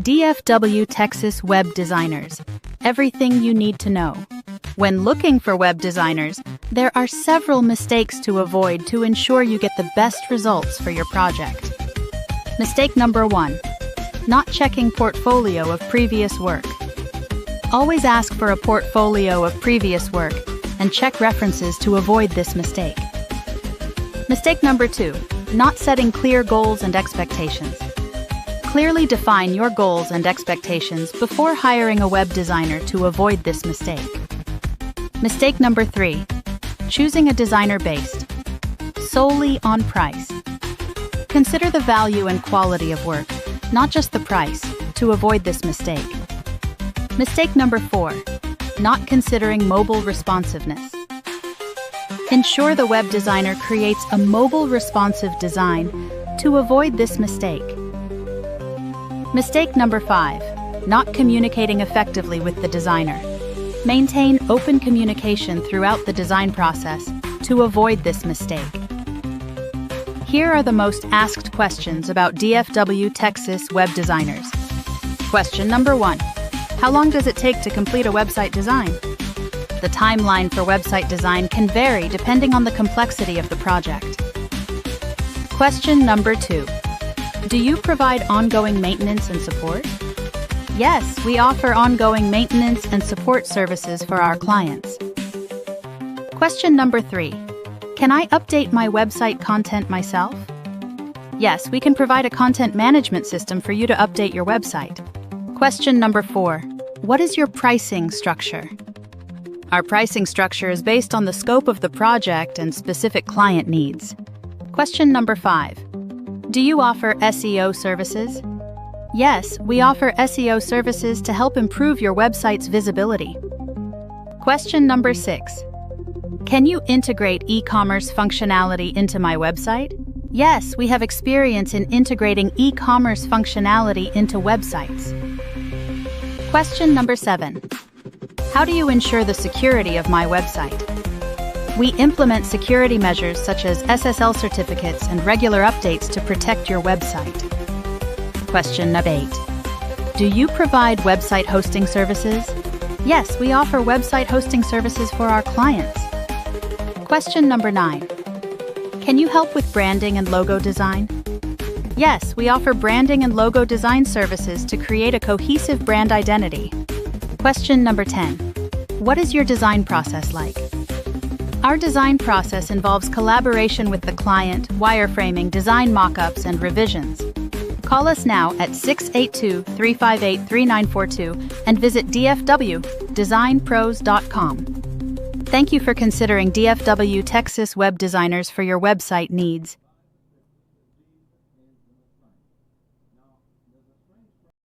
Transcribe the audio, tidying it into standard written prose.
DFW Texas Web Designers. Everything you need to know. When looking for web designers, there are several mistakes to avoid to ensure you get the best results for your project. Mistake number 1. Not checking portfolio of previous work. Always ask for a portfolio of previous work and check references to avoid this mistake. Mistake number 2. Not setting clear goals and expectations. Clearly define your goals and expectations before hiring a web designer to avoid this mistake. Mistake number 3. Choosing a designer based solely on price. Consider the value and quality of work, not just the price, to avoid this mistake. Mistake number 4. Not considering mobile responsiveness. Ensure the web designer creates a mobile responsive design to avoid this mistake. Mistake number 5. Not communicating effectively with the designer. Maintain open communication throughout the design process to avoid this mistake. Here are the most asked questions about DFW Texas web designers. Question number 1. How long does it take to complete a website design? The timeline for website design can vary depending on the complexity of the project. Question number 2. Do you provide ongoing maintenance and support? Yes, we offer ongoing maintenance and support services for our clients. Question number 3. Can I update my website content myself? Yes, we can provide a content management system for you to update your website. Question number 4. What is your pricing structure? Our pricing structure is based on the scope of the project and specific client needs. Question number 5. Do you offer SEO services? Yes, we offer SEO services to help improve your website's visibility. Question number 6. Can you integrate e-commerce functionality into my website? Yes, we have experience in integrating e-commerce functionality into websites. Question number 7. How do you ensure the security of my website? We implement security measures such as SSL certificates and regular updates to protect your website. Question number 8. Do you provide website hosting services? Yes, we offer website hosting services for our clients. Question number 9. Can you help with branding and logo design? Yes, we offer branding and logo design services to create a cohesive brand identity. Question number 10. What is your design process like? Our design process involves collaboration with the client, wireframing, design mock-ups, and revisions. Call us now at 682-358-3942 and visit dfwdesignpros.com. Thank you for considering DFW Texas Web Designers for your website needs.